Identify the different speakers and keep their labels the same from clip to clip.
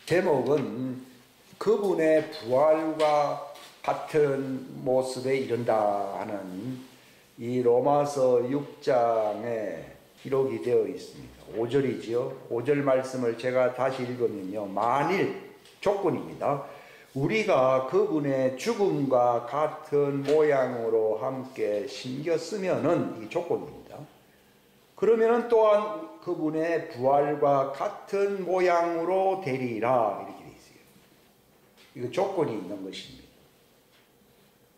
Speaker 1: 제목은 그분의 부활과 같은 모습에 이른다 하는 이 로마서 6장에 기록이 되어 있습니다. 5절이지요. 5절 말씀을 제가 다시 읽으면요. 만일, 조건입니다. 우리가 그분의 죽음과 같은 모양으로 함께 심겼으면은, 이 조건입니다. 그러면은 또한 그분의 부활과 같은 모양으로 되리라, 이렇게 되어 있어요. 이거 조건이 있는 것입니다.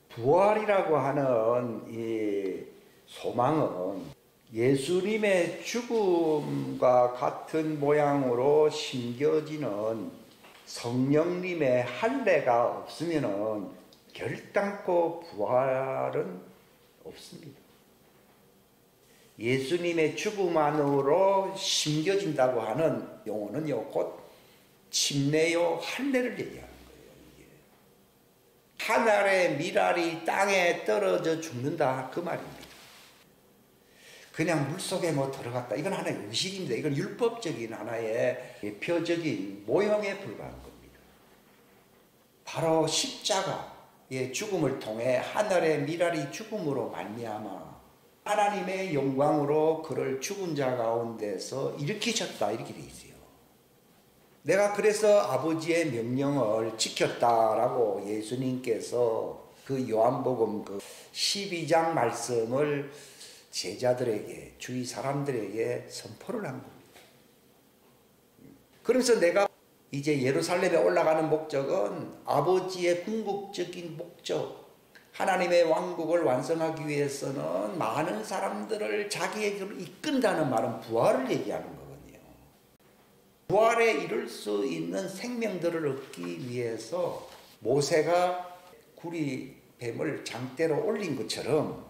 Speaker 1: 부활이라고 하는 이 소망은 예수님의 죽음과 같은 모양으로 심겨지는 성령님의 할례가 없으면은 결단코 부활은 없습니다. 예수님의 죽음 안으로 심겨진다고 하는 용어는요, 곧 침례요, 할례를 얘기하는 거예요. 이게. 하늘의 미랄이 땅에 떨어져 죽는다, 그 말입니다. 그냥 물속에 뭐 들어갔다, 이건 하나의 의식입니다. 이건 율법적인 하나의 표적인 모형에 불과한 겁니다. 바로 십자가의 죽음을 통해 하늘의 미랄이 죽음으로 말미암아 하나님의 영광으로 그를 죽은 자 가운데서 일으키셨다, 이렇게 돼 있어요. 내가 그래서 아버지의 명령을 지켰다라고 예수님께서 그 요한복음 그 12장 말씀을 제자들에게, 주위 사람들에게 선포를 한 겁니다. 그래서 내가 이제 예루살렘에 올라가는 목적은 아버지의 궁극적인 목적, 하나님의 왕국을 완성하기 위해서는 많은 사람들을 자기에게로 이끈다는 말은 부활을 얘기하는 거거든요. 부활에 이룰 수 있는 생명들을 얻기 위해서 모세가 구리뱀을 장대로 올린 것처럼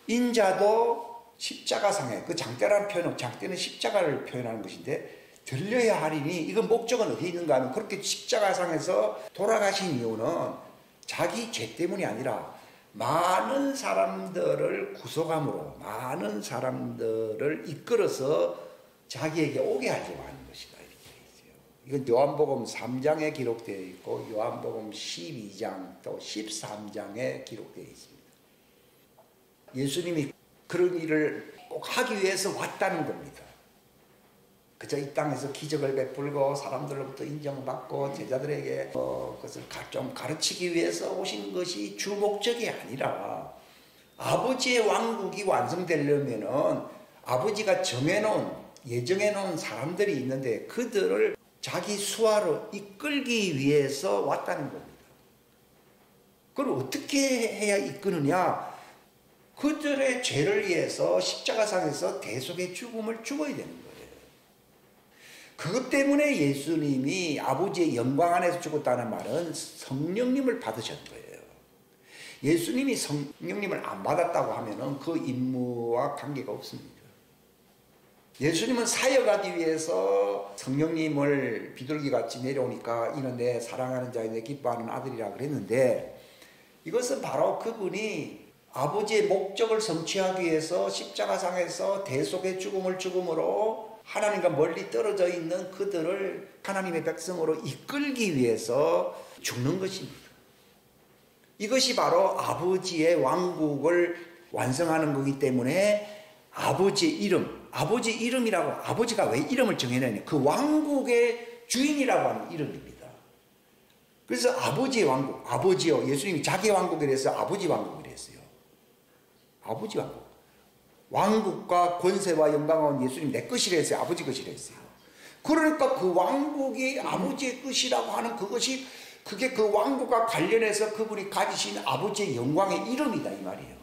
Speaker 1: 인자도 십자가상에, 그 장대라는 표현은, 장대는 십자가를 표현하는 것인데, 들려야 하리니, 이건 목적은 어디 있는가 하면, 그렇게 십자가상에서 돌아가신 이유는 자기 죄 때문이 아니라 많은 사람들을 구속함으로, 많은 사람들을 이끌어서 자기에게 오게 하려고 하는 것이다, 이렇게 되어 있어요. 이건 요한복음 3장에 기록되어 있고 요한복음 12장 또 13장에 기록되어 있습니다. 예수님이 그런 일을 꼭 하기 위해서 왔다는 겁니다. 그저 이 땅에서 기적을 베풀고 사람들로부터 인정받고 제자들에게 그것을 좀 가르치기 위해서 오신 것이 주 목적이 아니라 아버지의 왕국이 완성되려면은 아버지가 정해놓은, 예정해놓은 사람들이 있는데 그들을 자기 수하로 이끌기 위해서 왔다는 겁니다. 그걸 어떻게 해야 이끄느냐? 그들의 죄를 위해서 십자가상에서 대속의 죽음을 죽어야 되는 거예요. 그것 때문에 예수님이 아버지의 영광 안에서 죽었다는 말은 성령님을 받으신 거예요. 예수님이 성령님을 안 받았다고 하면은 그 임무와 관계가 없습니다. 예수님은 사역하기 위해서 성령님을 비둘기같이 내려오니까 이는 내 사랑하는 자의 내 기뻐하는 아들이라 그랬는데, 이것은 바로 그분이 아버지의 목적을 성취하기 위해서 십자가상에서 대속의 죽음을 죽음으로 하나님과 멀리 떨어져 있는 그들을 하나님의 백성으로 이끌기 위해서 죽는 것입니다. 이것이 바로 아버지의 왕국을 완성하는 거기 때문에 아버지의 이름, 아버지 이름이라고, 아버지가 왜 이름을 정해내냐, 그 왕국의 주인이라고 하는 이름입니다. 그래서 아버지의 왕국, 아버지요, 예수님이 자기 왕국이라서 아버지 왕국이라 했어요. 아버지 왕국. 왕국과 권세와 영광은 예수님 내 것이라 했어요. 아버지 것이라 했어요. 그러니까 그 왕국이 아버지의 것이라고 하는 그것이, 그게 그 왕국과 관련해서 그분이 가지신 아버지의 영광의 이름이다, 이 말이에요.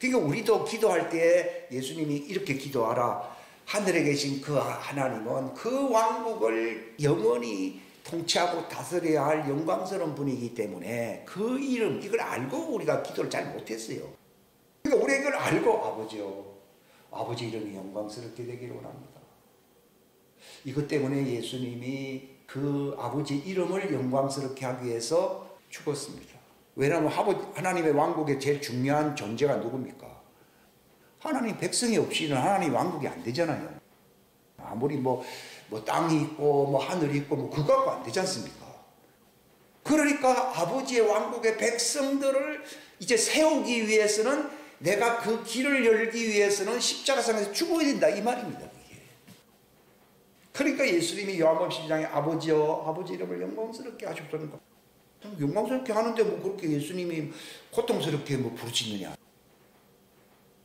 Speaker 1: 그러니까 우리도 기도할 때 예수님이 이렇게 기도하라. 하늘에 계신 그 하나님은 그 왕국을 영원히 통치하고 다스려야 할 영광스러운 분이기 때문에 그 이름, 이걸 알고 우리가 기도를 잘 못했어요. 그러니까 우리가 이걸 알고, 아버지요, 아버지 이름이 영광스럽게 되기를 원합니다. 이것 때문에 예수님이 그 아버지 이름을 영광스럽게 하기 위해서 죽었습니다. 왜냐하면 하나님의 왕국의 제일 중요한 존재가 누굽니까? 하나님 백성이 없이는 하나님 왕국이 안 되잖아요. 아무리 뭐 땅이 있고 뭐 하늘이 있고 뭐 그거 갖고 안 되지 않습니까? 그러니까 아버지의 왕국의 백성들을 이제 세우기 위해서는 내가 그 길을 열기 위해서는 십자가상에서 죽어야 된다 이 말입니다. 그게. 그러니까 예수님이 요한복음 12장에 아버지여 아버지 이름을 영광스럽게 하십소서. 영광스럽게 하는데 뭐 그렇게 예수님이 고통스럽게 뭐 부르짖느냐.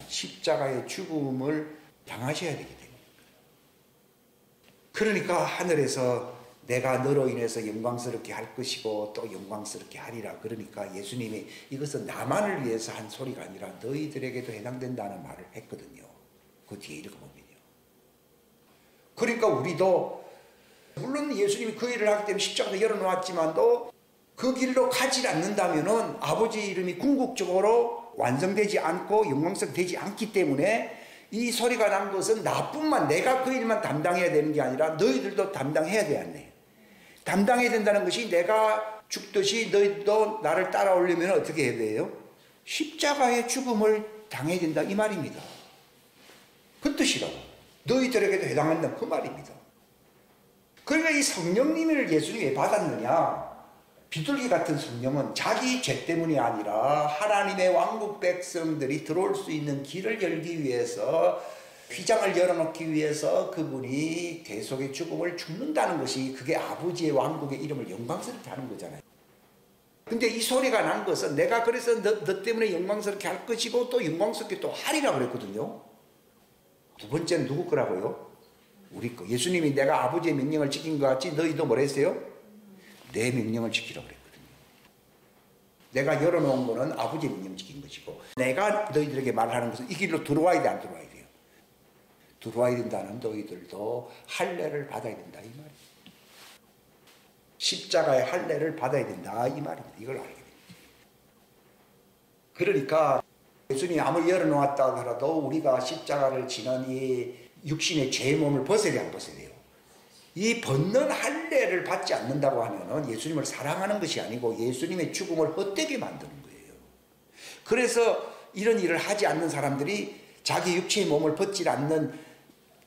Speaker 1: 십자가의 죽음을 당하셔야 되기 때문에. 그러니까 하늘에서 내가 너로 인해서 영광스럽게 할 것이고 또 영광스럽게 하리라. 그러니까 예수님이 이것은 나만을 위해서 한 소리가 아니라 너희들에게도 해당된다는 말을 했거든요. 그 뒤에 읽어보면요. 그러니까 우리도 물론 예수님이 그 일을 하기 때문에 십자가도 열어놓았지만도 그 길로 가지 않는다면은 아버지 이름이 궁극적으로 완성되지 않고 영광스럽게 되지 않기 때문에 이 소리가 난 것은 나뿐만 내가 그 일만 담당해야 되는 게 아니라 너희들도 담당해야 되었네. 담당해야 된다는 것이 내가 죽듯이 너희도 나를 따라오려면 어떻게 해야 돼요? 십자가의 죽음을 당해야 된다 이 말입니다. 그 뜻이라고. 너희들에게도 해당한다 그 말입니다. 그러니까 이 성령님을 예수님이 왜 받았느냐? 비둘기 같은 성령은 자기 죄 때문이 아니라 하나님의 왕국 백성들이 들어올 수 있는 길을 열기 위해서 휘장을 열어놓기 위해서 그분이 대속의 죽음을 죽는다는 것이 그게 아버지의 왕국의 이름을 영광스럽게 하는 거잖아요. 근데 이 소리가 난 것은 내가 그래서 너 때문에 영광스럽게 할 것이고 또 영광스럽게 또 하리라 그랬거든요. 두 번째는 누구 거라고요? 우리 거. 예수님이 내가 아버지의 명령을 지킨 것 같이 너희도 뭐라 했어요? 내 명령을 지키라고 그랬거든요. 내가 열어놓은 거는 아버지의 명령 지킨 것이고 내가 너희들에게 말하는 것은 이 길로 들어와야 돼 안 들어와야 돼요? 들어와야 된다는 너희들도 할례를 받아야 된다 이 말이에요. 십자가의 할례를 받아야 된다 이 말입니다. 이걸 알게 됩니다. 그러니까 예수님이 아무리 열어놓았다 하더라도 우리가 십자가를 지는 이 육신의 죄의 몸을 벗어야 돼요 안 벗어야 돼요? 이 벗는 할례를 받지 않는다고 하면은 예수님을 사랑하는 것이 아니고 예수님의 죽음을 헛되게 만드는 거예요. 그래서 이런 일을 하지 않는 사람들이 자기 육체의 몸을 벗지 않는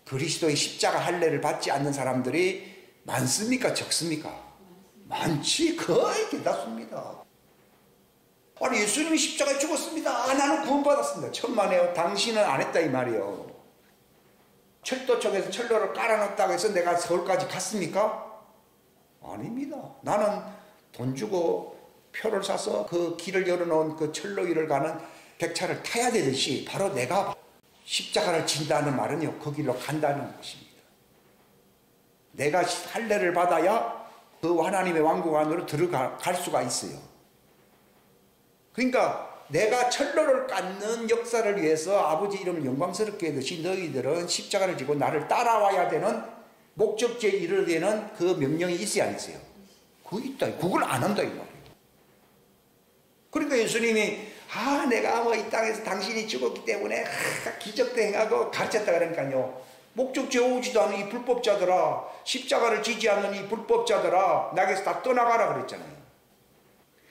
Speaker 1: 그리스도의 십자가 할례를 받지 않는 사람들이 많습니까? 적습니까? 많지. 거의 대다수입니다. 아니 예수님이 십자가에 죽었습니다. 나는 구원받았습니다. 천만에요. 당신은 안 했다 이 말이에요. 철도청에서 철로를 깔아놨다고 해서 내가 서울까지 갔습니까? 아닙니다. 나는 돈 주고 표를 사서 그 길을 열어놓은 그 철로 위를 가는 백차를 타야 되듯이 바로 내가 십자가를 진다는 말은요 그 길로 간다는 것입니다. 내가 할례를 받아야 그 하나님의 왕국 안으로 들어갈 수가 있어요. 그러니까 내가 철로를 깎는 역사를 위해서 아버지 이름을 영광스럽게 하듯이 너희들은 십자가를 지고 나를 따라와야 되는 목적지에 이르게 되는 그 명령이 있어야 안 있어요? 그거 있다. 그걸 안 한다 이 말이에요. 그러니까 예수님이 내가 뭐 이 땅에서 당신이 죽었기 때문에 기적도 행하고 가르쳤다 그러니까요. 목적지에 오지도 않은 이 불법자들아, 십자가를 지지 않는 이 불법자들아, 나에게서 다 떠나가라 그랬잖아요.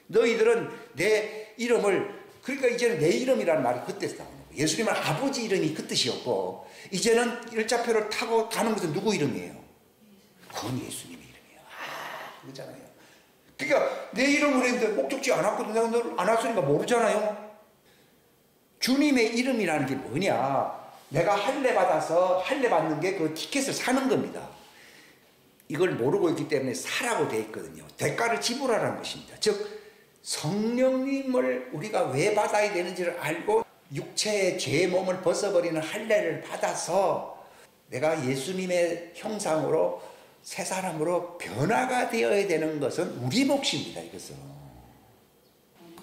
Speaker 1: 너희들은 내 이름을, 그러니까 이제는 내 이름이라는 말이 그때서 나오는 거예요. 예수님은 아버지 이름이 그 뜻이었고 이제는 일자표를 타고 가는 것은 누구 이름이에요? 그건 예수님의 이름이에요. 그거잖아요. 그러니까 내 이름을 했는데 목적지 안 왔거든. 내가 널 안 왔으니까 모르잖아요. 주님의 이름이라는 게 뭐냐? 내가 할례 받아서 할례 받는 게 그 티켓을 사는 겁니다. 이걸 모르고 있기 때문에 사라고 되어 있거든요. 대가를 지불하라는 것입니다. 즉 성령님을 우리가 왜 받아야 되는지를 알고 육체의 죄의 몸을 벗어버리는 할례를 받아서 내가 예수님의 형상으로 새 사람으로 변화가 되어야 되는 것은 우리 몫입니다. 이것은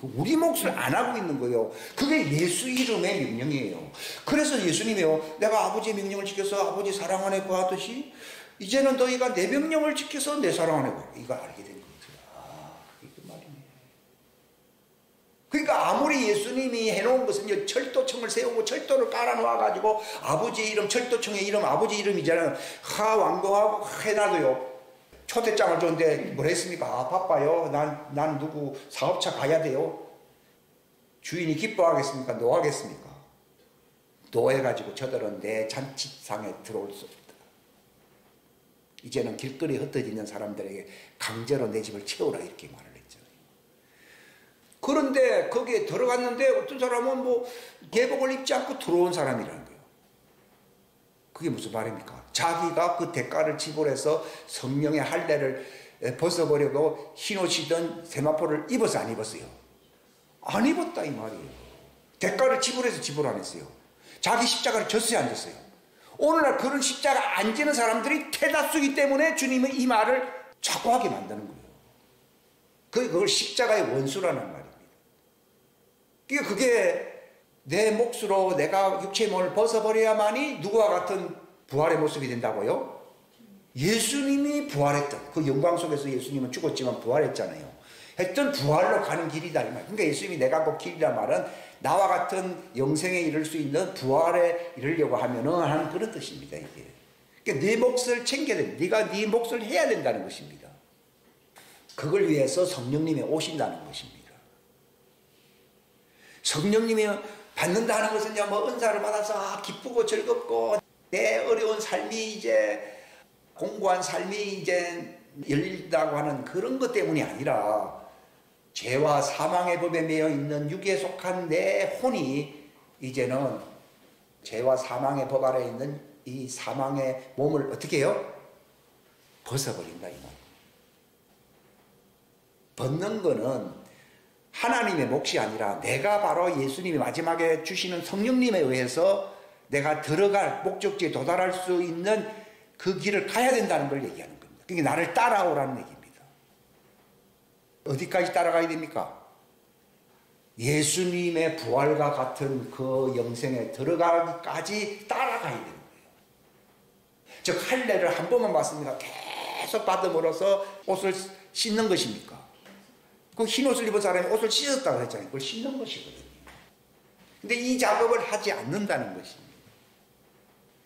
Speaker 1: 우리 몫을 안 하고 있는 거예요. 그게 예수 이름의 명령이에요. 그래서 예수님이요, 내가 아버지의 명령을 지켜서 아버지 사랑 안에 거하듯이 이제는 너희가 내 명령을 지켜서 내 사랑 안에 거하라. 이걸 알게 된 거죠. 그게 그 말이네요. 그러니까 아무리 예수님이 해놓은 것은 철도청을 세우고 철도를 깔아놓아가지고 아버지의 이름, 철도청의 이름 아버지 이름이잖아요. 왕궁하고 해놔도요. 초대장을 줬는데 뭘 했습니까? 바빠요. 난 누구 사업차 가야 돼요. 주인이 기뻐하겠습니까? 노하겠습니까? 노해가지고 저들은 내 잔치상에 들어올 수 없다. 이제는 길거리에 흩어져 있는 사람들에게 강제로 내 집을 채우라 이렇게 말을 했잖아요. 그런데 거기에 들어갔는데 어떤 사람은 뭐 계복을 입지 않고 들어온 사람이라는 거예요. 그게 무슨 말입니까? 자기가 그 대가를 지불해서 성령의 할례를 벗어버리고 흰옷이든 세마포를 입어서 안 입었어요? 안 입었다 이 말이에요. 대가를 지불해서 지불 안 했어요. 자기 십자가를 졌어요, 안 졌어요? 오늘날 그런 십자가 안 지는 사람들이 대다수이기 때문에 주님은 이 말을 자고하게 만드는 거예요. 그걸 십자가의 원수라는 말입니다. 그게 내 몫으로 내가 육체의 몸을 벗어버려야만이 누구와 같은 부활의 모습이 된다고요? 예수님이 부활했던 그 영광 속에서 예수님은 죽었지만 부활했잖아요. 했던 부활로 가는 길이다 이 말. 그러니까 예수님이 내가 그 길이란 말은 나와 같은 영생에 이를 수 있는 부활에 이르려고 하면은 하는 그런 뜻입니다. 이게. 그러니까 네 몫을 챙겨야 됩니다. 네가 네 몫을 해야 된다는 것입니다. 그걸 위해서 성령님이 오신다는 것입니다. 성령님이 받는다는 것은 뭐 은사를 받아서 기쁘고 즐겁고 내 어려운 삶이 이제 공고한 삶이 이제 열린다고 하는 그런 것 때문이 아니라 죄와 사망의 법에 매여 있는 육에 속한 내 혼이 이제는 죄와 사망의 법 아래에 있는 이 사망의 몸을 어떻게 해요? 벗어버린다 이 말. 벗는 거는 하나님의 몫이 아니라 내가 바로 예수님이 마지막에 주시는 성령님에 의해서 내가 들어갈 목적지에 도달할 수 있는 그 길을 가야 된다는 걸 얘기하는 겁니다. 그러니까 나를 따라오라는 얘기입니다. 어디까지 따라가야 됩니까? 예수님의 부활과 같은 그 영생에 들어가기까지 따라가야 되는 거예요. 즉 할례를 한 번만 받습니까? 계속 받음으로써 옷을 씻는 것입니까? 그 흰옷을 입은 사람이 옷을 씻었다고 했잖아요. 그걸 씻는 것이거든요. 근데 이 작업을 하지 않는다는 것입니다.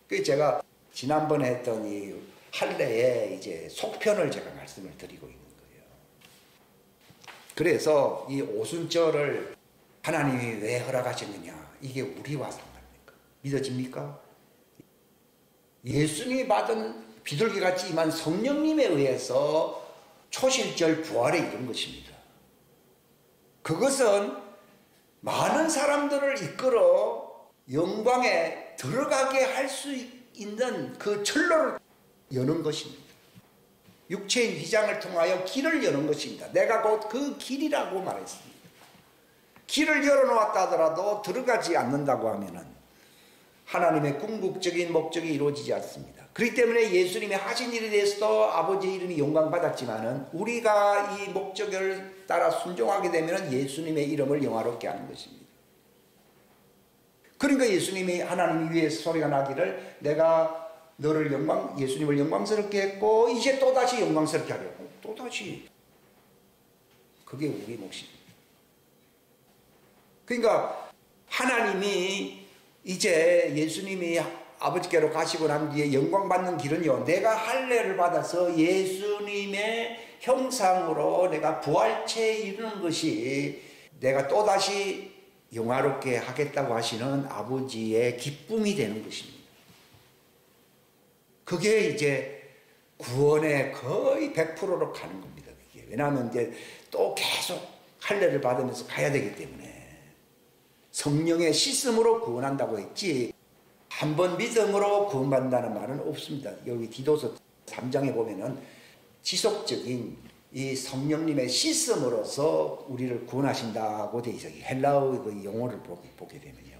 Speaker 1: 그래서 제가 지난번에 했던 이 할례의 이제 속편을 제가 말씀을 드리고 있는 거예요. 그래서 이 오순절을 하나님이 왜 허락하셨느냐? 이게 우리와 상관입니까? 믿어집니까? 예수님이 받은 비둘기 같이 임한 성령님에 의해서 초실절 부활에 이른 것입니다. 그것은 많은 사람들을 이끌어 영광에 들어가게 할 수 있는 그 철로를 여는 것입니다. 육체의 휘장을 통하여 길을 여는 것입니다. 내가 곧 그 길이라고 말했습니다. 길을 열어놓았다 하더라도 들어가지 않는다고 하면은 하나님의 궁극적인 목적이 이루어지지 않습니다. 그렇기 때문에 예수님이 하신 일에 대해서도 아버지의 이름이 영광받았지만은 우리가 이 목적을 따라 순종하게 되면 예수님의 이름을 영화롭게 하는 것입니다. 그러니까 예수님이 하나님 위에서 소리가 나기를 내가 너를 예수님을 영광스럽게 했고 이제 또다시 영광스럽게 하려고. 또다시. 그게 우리 몫입니다. 그러니까 하나님이 이제 예수님이 아버지께로 가시고 난 뒤에 영광받는 길은요, 내가 할례를 받아서 예수님의 형상으로 내가 부활체에 이르는 것이 내가 또다시 영화롭게 하겠다고 하시는 아버지의 기쁨이 되는 것입니다. 그게 이제 구원의 거의 100%로 가는 겁니다. 그게. 왜냐하면 이제 또 계속 할례를 받으면서 가야 되기 때문에 성령의 씻음으로 구원한다고 했지 한 번 믿음으로 구원받는다는 말은 없습니다. 여기 디도서 3장에 보면은 지속적인 이 성령님의 씻음으로서 우리를 구원하신다고 되어 있어요. 헬라어의 그 용어를 보게 되면요.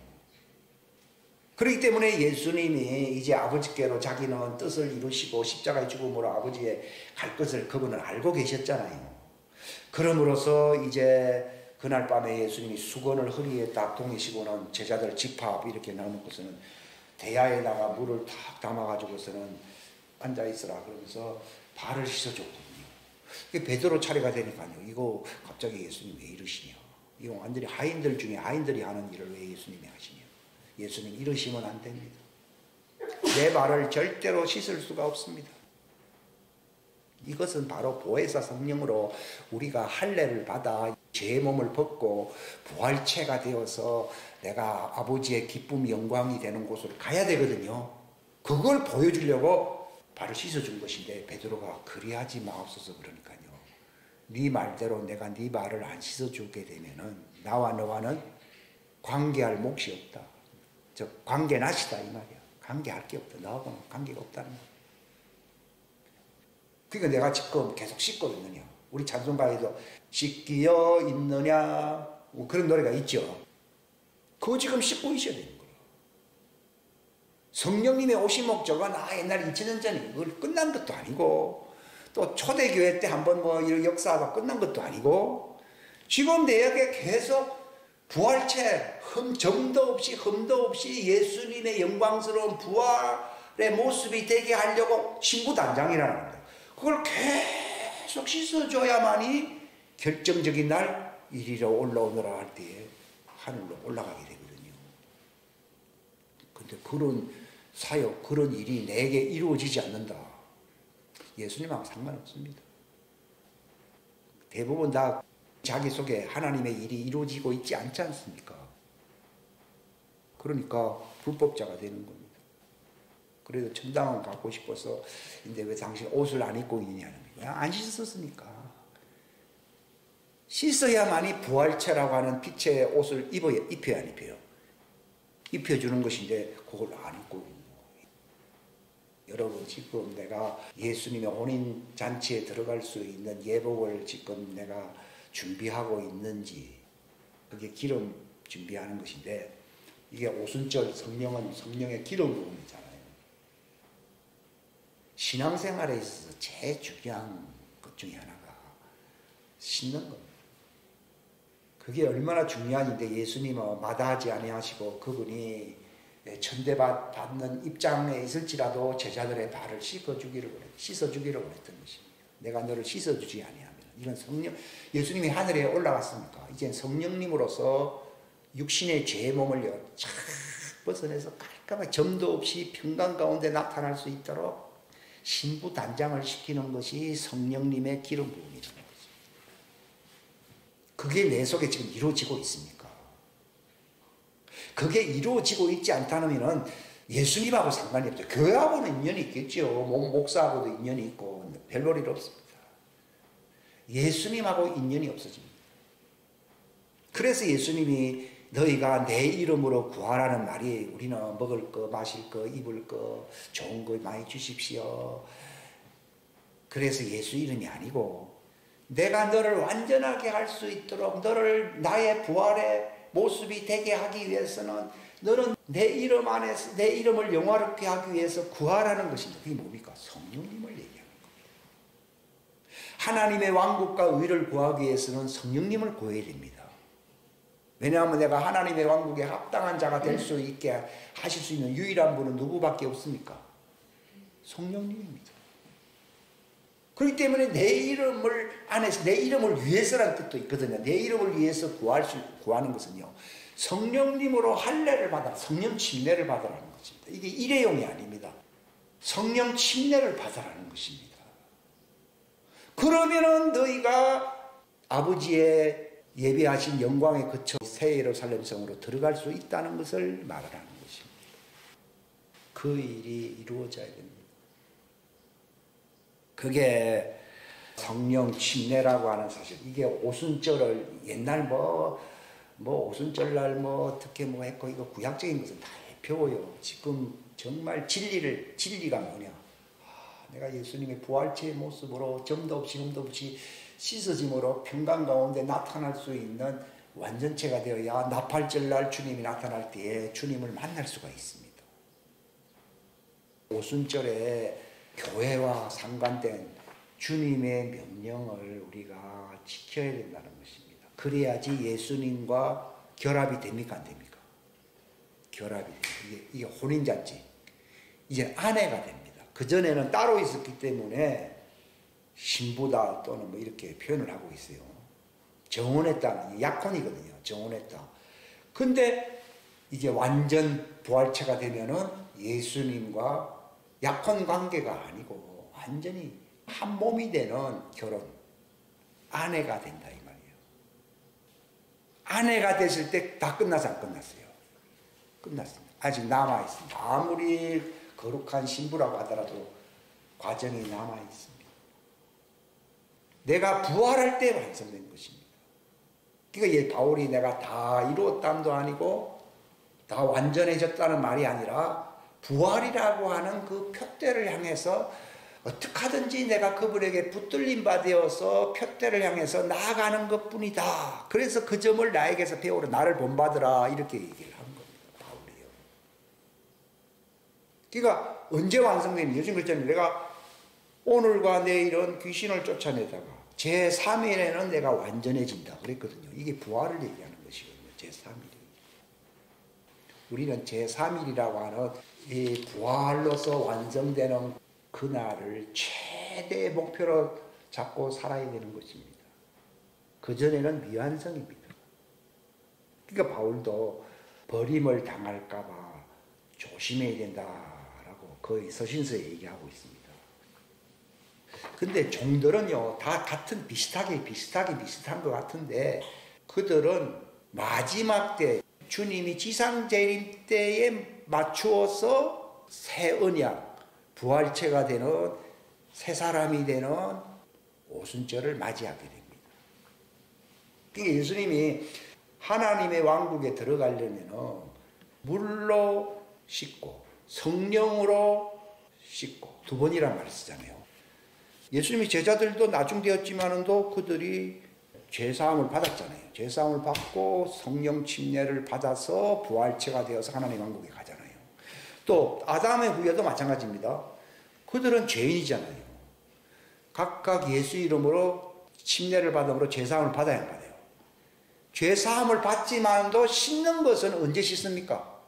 Speaker 1: 그렇기 때문에 예수님이 이제 아버지께로 자기는 뜻을 이루시고 십자가의 죽음으로 아버지의 갈 것을 그분은 알고 계셨잖아요. 그러므로서 이제 그날 밤에 예수님이 수건을 허리에 딱 동이시고는 제자들 집합 이렇게 나눠놓고서는 대야에다가 물을 탁 담아가지고서는 앉아있으라 그러면서 발을 씻어줬거든요. 베드로 차례가 되니까요. 이거 갑자기 예수님 왜 이러시냐. 이거 완전히 하인들 중에 하인들이 하는 일을 왜 예수님이 하시냐. 예수님 이러시면 안 됩니다. 내 발을 절대로 씻을 수가 없습니다. 이것은 바로 보혜사 성령으로 우리가 할례를 받아 죄의 몸을 벗고 부활체가 되어서 내가 아버지의 기쁨 영광이 되는 곳으로 가야 되거든요. 그걸 보여주려고 발을 씻어준 것인데 베드로가 그리하지 마옵소서 그러니까요. 네 말대로 내가 네 발을 안 씻어주게 되면은 나와 너와는 관계할 몫이 없다. 즉 관계 낫이다 이 말이야. 관계할 게 없다. 나하고는 관계가 없다는 거야. 그러니까 내가 지금 계속 씻거든요. 우리 찬송가에도 씻기어 있느냐 뭐 그런 노래가 있죠. 그거 지금 씻고 있어야 되는 거예요. 성령님의 오신 목적은 옛날 2000년 전에 그걸 끝난 것도 아니고 또 초대교회 때 한번 뭐 이런 역사가 끝난 것도 아니고 지금 내게 계속 부활체 점도 없이 흠도 없이 예수님의 영광스러운 부활의 모습이 되게 하려고 신부단장이라는 거예요. 그걸 계속 씻어줘야만이 결정적인 날 이리로 올라오너라 할 때에 하늘로 올라가게 되거든요. 근데 그런 사역, 그런 일이 내게 이루어지지 않는다. 예수님하고 상관없습니다. 대부분 다 자기 속에 하나님의 일이 이루어지고 있지 않지 않습니까? 그러니까 불법자가 되는 겁니다. 그래도 천당은 갖고 싶어서 근데 왜 당신 옷을 안 입고 있느냐는 거예요. 안 씻었으니까. 씻어야만이 부활체라고 하는 빛의 옷을 입혀야 안 입혀요. 입혀주는 것인데 그걸 안 입고 있는 거예요. 여러분 지금 내가 예수님의 혼인잔치에 들어갈 수 있는 예복을 지금 내가 준비하고 있는지 그게 기름 준비하는 것인데 이게 오순절 성령은 성령의 기름 부음이잖아요. 신앙생활에 있어서 제일 중요한 것 중에 하나가 씻는 겁니다. 그게 얼마나 중요한데 예수님은 마다하지 아니하시고 그분이 천대받는 입장에 있을지라도 제자들의 발을 씻어주기를 원했던 것입니다. 내가 너를 씻어주지 아니하면 이건 성령 예수님이 하늘에 올라갔으니까 이젠 성령님으로서 육신의 죄의 몸을 쫙 벗어내서 깔끔하게 점도 없이 평강 가운데 나타날 수 있도록 신부 단장을 시키는 것이 성령님의 기름 부음이라는 거죠. 그게 내 속에 지금 이루어지고 있습니까? 그게 이루어지고 있지 않다면 예수님하고 상관이 없죠. 교회하고는 인연이 있겠죠. 목사하고도 인연이 있고 별볼 일 없습니다. 예수님하고 인연이 없어집니다. 그래서 예수님이 너희가 내 이름으로 구하라는 말이 우리는 먹을 거, 마실 거, 입을 거, 좋은 거 많이 주십시오. 그래서 예수 이름이 아니고 내가 너를 완전하게 할 수 있도록 너를 나의 부활의 모습이 되게 하기 위해서는 너는 내 이름 안에서 내 이름을 영화롭게 하기 위해서 구하라는 것입니다. 그게 뭡니까? 성령님을 얘기하는 겁니다. 하나님의 왕국과 의를 구하기 위해서는 성령님을 구해야 됩니다. 왜냐하면 내가 하나님의 왕국에 합당한 자가 될 수 있게 하실 수 있는 유일한 분은 누구밖에 없습니까? 성령님입니다. 그렇기 때문에 내 이름을 안에서 내 이름을 위해서라는 뜻도 있거든요. 내 이름을 위해서 구하는 것은요. 성령님으로 할례를 받아 성령 침례를 받으라는 것입니다. 이게 일회용이 아닙니다. 성령 침례를 받으라는 것입니다. 그러면은 너희가 아버지의 예비하신 영광에 그쳐 새 예루살렘 성으로 들어갈 수 있다는 것을 말하라는 것입니다. 그 일이 이루어져야 됩니다. 그게 성령 침례라고 하는 사실. 이게 오순절을 옛날 오순절날 어떻게 했고 이거 구약적인 것은 다 해표워요. 지금 정말 진리가 뭐냐? 내가 예수님의 부활체의 모습으로 점도 없이 흠도 없이 씻어짐으로 평강 가운데 나타날 수 있는 완전체가 되어야 나팔절날 주님이 나타날 때에 주님을 만날 수가 있습니다. 오순절에 교회와 상관된 주님의 명령을 우리가 지켜야 된다는 것입니다. 그래야지 예수님과 결합이 됩니까? 안 됩니까? 결합이 됩니다. 이게 혼인잔치. 이제 아내가 됩니다. 그전에는 따로 있었기 때문에 신부다 또는 이렇게 표현을 하고 있어요. 정혼했다는 약혼이거든요. 정혼했다. 근데 이제 완전 부활체가 되면은 예수님과 약혼 관계가 아니고 완전히 한 몸이 되는 결혼. 아내가 된다 이 말이에요. 아내가 됐을 때 다 끝나서 안 끝났어요. 끝났습니다. 아직 남아있습니다. 아무리 거룩한 신부라고 하더라도 과정이 남아 있습니다. 내가 부활할 때 완성된 것입니다. 그러니까 이 바울이 내가 다 이루었담도 아니고 다 완전해졌다는 말이 아니라 부활이라고 하는 그 표대를 향해서 어떻게 하든지 내가 그분에게 붙들림 받아서 표대를 향해서 나아가는 것뿐이다. 그래서 그 점을 나에게서 배우라. 나를 본받으라. 이렇게 얘기를 한 겁니다. 바울이요. 그러니까 언제 완성되니? 요즘 그랬잖아요. 내가 오늘과 내일은 귀신을 쫓아내다가 제3일에는 내가 완전해진다. 그랬거든요. 이게 부활을 얘기하는 것이거든요. 제3일이. 우리는 제3일이라고 하는 이 부활로서 완성되는 그날을 최대의 목표로 잡고 살아야 되는 것입니다. 그전에는 미완성입니다. 그러니까 바울도 버림을 당할까봐 조심해야 된다라고 거의 서신서에 얘기하고 있습니다. 근데 종들은요, 다 같은 비슷한 것 같은데 그들은 마지막 때 주님이 지상재림 때에 맞추어서 새 언약, 부활체가 되는 새 사람이 되는 오순절을 맞이하게 됩니다. 그러니까 예수님이 하나님의 왕국에 들어가려면 물로 씻고 성령으로 씻고 두 번이란 말을 쓰잖아요. 예수님이 제자들도 나중되었지만도 그들이 죄사함을 받았잖아요. 죄사함을 받고 성령 침례를 받아서 부활체가 되어서 하나님 왕국에 가잖아요. 또 아담의 후예도 마찬가지입니다. 그들은 죄인이잖아요. 각각 예수 이름으로 침례를 받음으로 죄사함을 받아야 안 받아요. 죄사함을 받지만도 씻는 것은 언제 씻습니까?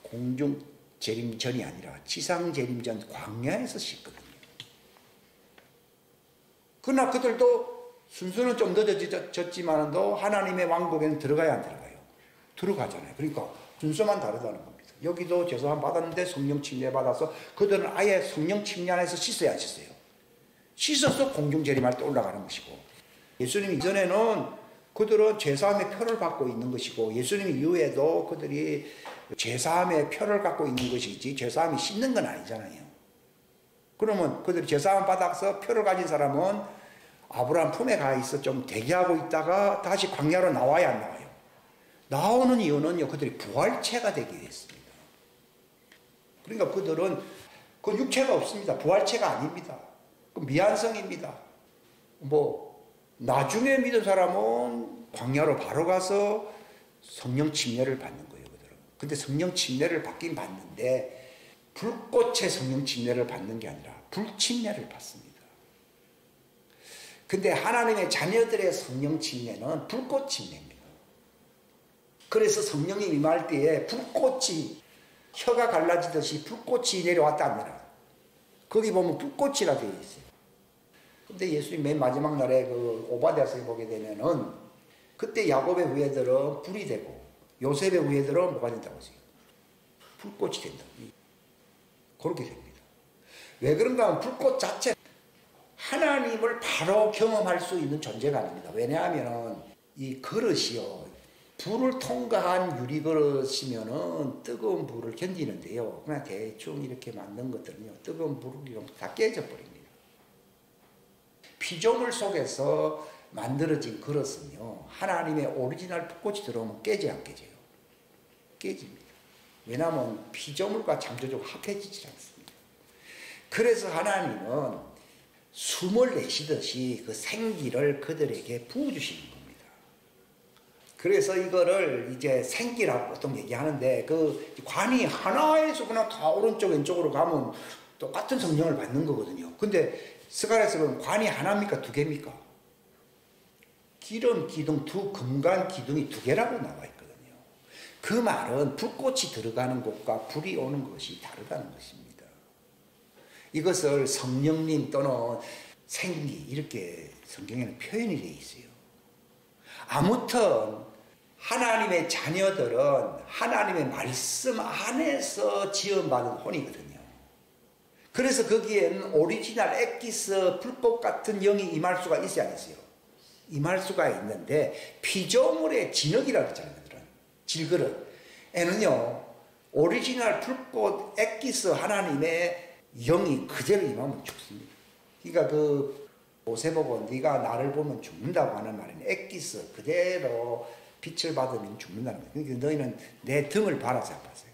Speaker 1: 공중 재림 전이 아니라 지상 재림 전 광야에서 씻거든요. 그러나 그들도 순서는 좀 늦어졌지만도 하나님의 왕국에는 들어가야 안 들어가요? 들어가잖아요. 그러니까 순서만 다르다는 겁니다. 여기도 죄사함 받았는데 성령 침례 받아서 그들은 아예 성령 침례 안에서 씻어야 씻어요. 씻어서 공중 재림할 때 올라가는 것이고, 예수님 이전에는 그들은 죄사함의 표를 받고 있는 것이고, 예수님 이후에도 그들이 죄사함의 표를 갖고 있는 것이지 죄사함이 씻는 건 아니잖아요. 그러면 그들이 죄사함 받아서 표를 가진 사람은 아브라함 품에 가 있어 좀 대기하고 있다가 다시 광야로 나와야 안 나와요? 나오는 이유는요, 그들이 부활체가 되기 위해서입니다. 그러니까 그들은 그 육체가 없습니다. 부활체가 아닙니다. 그 미완성입니다. 나중에 믿은 사람은 광야로 바로 가서 성령 침례를 받는 거예요, 그들은. 근데 성령 침례를 받긴 받는데 불꽃의 성령 침례를 받는 게 아니라 불침례를 받습니다. 근데 하나님의 자녀들의 성령 침례는 불꽃 침례입니다. 그래서 성령이 임할 때에 불꽃이 혀가 갈라지듯이 불꽃이 내려왔다 합니다. 거기 보면 불꽃이라 되어 있어요. 근데 예수님 맨 마지막 날에 그 오바댜서에 보게 되면은 그때 야곱의 후예들은 불이 되고 요셉의 후예들은 뭐가 된다고 하세요? 불꽃이 된다. 그렇게 됩니다. 왜 그런가 하면 불꽃 자체 하나님을 바로 경험할 수 있는 존재가 아닙니다. 왜냐하면 이 그릇이요, 불을 통과한 유리 그릇이면은 뜨거운 불을 견디는데요, 그냥 대충 이렇게 만든 것들은요, 뜨거운 불이 다 깨져 버립니다. 피조물 속에서 만들어진 그릇은요, 하나님의 오리지널 불꽃이 들어오면 깨져 안 깨져요? 깨집니다. 왜냐하면 피조물과 창조주가 합해지지 않습니다. 그래서 하나님은 숨을 내쉬듯이 그 생기를 그들에게 부어주시는 겁니다. 그래서 이거를 이제 생기라고 보통 얘기하는데, 그 관이 하나에서 그냥 다 오른쪽 왼쪽으로 가면 똑같은 성령을 받는 거거든요. 근데 스가랴서는 관이 하나입니까? 두 개입니까? 기름 기둥 금관 기둥이 두 개라고 나와 있거든요. 그 말은 불꽃이 들어가는 곳과 불이 오는 것이 다르다는 것입니다. 이것을 성령님 또는 생기 이렇게 성경에는 표현이 되어 있어요. 아무튼 하나님의 자녀들은 하나님의 말씀 안에서 지원받은 혼이거든요. 그래서 거기에는 오리지널 엑기스 불꽃 같은 영이 임할 수가 있어야 안 있어요? 임할 수가 있는데, 피조물의 진흙이라고 했잖아요. 질그릇에는요 오리지널 불꽃 엑기스 하나님의 영이 그대로 임하면 죽습니다. 그러니까 그 모세 보고 네가 나를 보면 죽는다고 하는 말은 엑기스 그대로 빛을 받으면 죽는다는 거예요. 그러니까 너희는 내 등을 바라지 않았어요.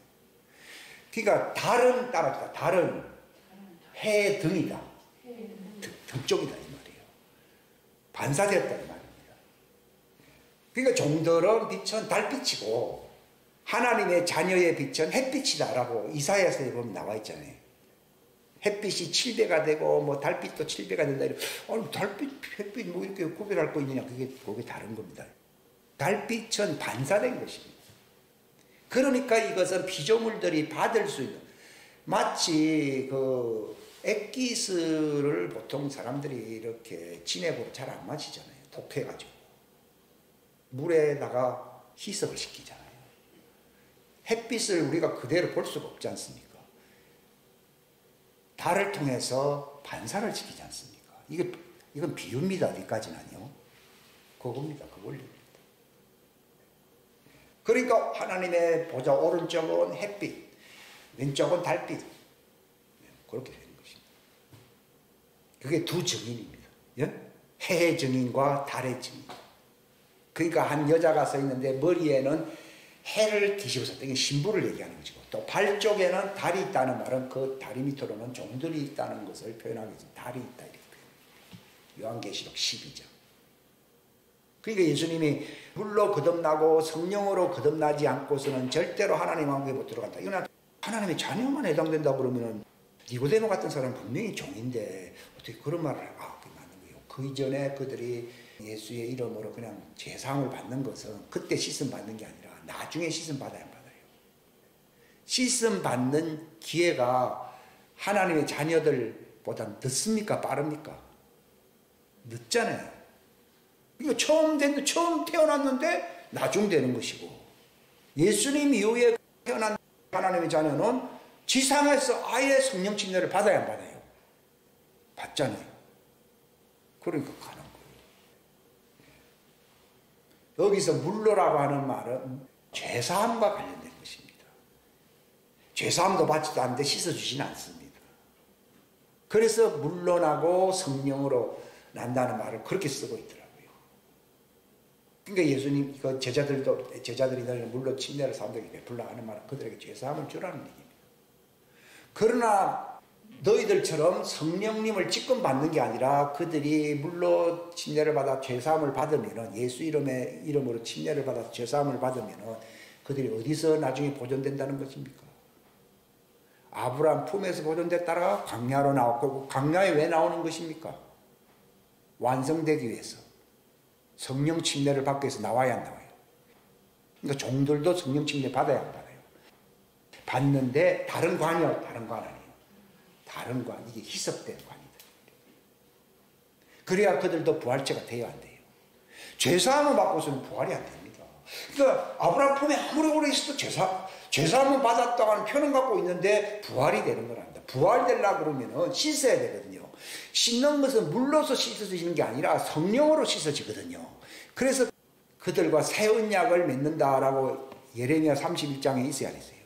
Speaker 1: 그러니까 달은 따라서 달은 해의 등이다. 등 쪽이다 이 말이에요. 반사되었다 이 말입니다. 그러니까 종들은 빛은 달빛이고 하나님의 자녀의 빛은 햇빛이다라고 이사야서에 보면 나와 있잖아요. 햇빛이 7배가 되고 뭐 달빛도 7배가 된다. 아니 달빛, 햇빛 뭐 이렇게 구별할 거 있느냐? 그게 다른 겁니다. 달빛은 반사된 것입니다. 그러니까 이것은 피조물들이 받을 수 있는 마치 그 액기스를 보통 사람들이 이렇게 진액으로 잘 안 마시잖아요. 독해가지고 물에다가 희석을 시키잖아요. 햇빛을 우리가 그대로 볼 수가 없지 않습니까? 달을 통해서 반사를 시키지 않습니까? 이건 비유입니다. 어디까지는 아니요. 그겁니다. 그 원리입니다. 그러니까 하나님의 보좌 오른쪽은 햇빛, 왼쪽은 달빛. 그렇게 되는 것입니다. 그게 두 증인입니다. 예? 해의 증인과 달의 증인. 그러니까 한 여자가 서 있는데 머리에는 해를 뒤집어서 이게 신부를 얘기하는 것이고 또 발 쪽에는 달이 있다는 말은 그 다리 밑으로는 종들이 있다는 것을 표현하기 위해서 달이 있다 이렇게 표현합니다. 요한계시록 12장. 그러니까 예수님이 물로 거듭나고 성령으로 거듭나지 않고서는 절대로 하나님 왕국에 못 들어간다. 이건 하나님의 자녀만 해당된다고 그러면은 니고데모 같은 사람은 분명히 종인데 어떻게 그런 말을 그게 맞는 거예요. 그 이전에 그들이 예수의 이름으로 그냥 제사함을 받는 것은 그때 씻음 받는 게 아니라 나중에 씻음 받아야 받아요. 씻음 받는 기회가 하나님의 자녀들보다 늦습니까? 빠릅니까? 늦잖아요. 이거 처음 태어났는데 나중 되는 것이고 예수님 이후에 태어난 하나님의 자녀는 지상에서 아예 성령 침례를 받아야 안 받아요? 받잖아요. 그러니까 가는 거예요. 여기서 물로라고 하는 말은 죄사함과 관련된 것입니다. 죄사함도 받지도 않는데 씻어주지는 않습니다. 그래서 물론하고 성령으로 난다는 말을 그렇게 쓰고 있더라고요. 그러니까 예수님 제자들이 너희는 물로 침례를 사람들에게 베풀라 하는 말은 그들에게 죄사함을 주라는 얘기입니다. 그러나 너희들처럼 성령님을 찌끔 받는 게 아니라 그들이 물로 침례를 받아 죄사함을 받으면은 예수 이름으로 침례를 받아 죄사함을 받으면은 그들이 어디서 나중에 보존된다는 것입니까? 아브라함 품에서 보존됐다가 광야로 나왔고 광야에 왜 나오는 것입니까? 완성되기 위해서 성령 침례를 받기 위해서 나와야 안 나와요. 그러니까 종들도 성령 침례 받아야 안 받아요. 받는데 다른 관이요, 다른 관 아니에요. 다른 관, 이게 희석된 관이다. 그래야 그들도 부활체가 돼야 안 돼요. 죄사함을 받고서는 부활이 안 됩니다. 그러니까 아브라함 품에 아무리 오래 있어도 죄사함을 받았다고 하는 표현 갖고 있는데 부활이 되는 건 아닙니다. 부활되려고 그러면은 씻어야 되거든요. 씻는 것은 물로서 씻어지는 게 아니라 성령으로 씻어지거든요. 그래서 그들과 새 언약을 맺는다라고 예레미야 31장에 있어야 됐어요.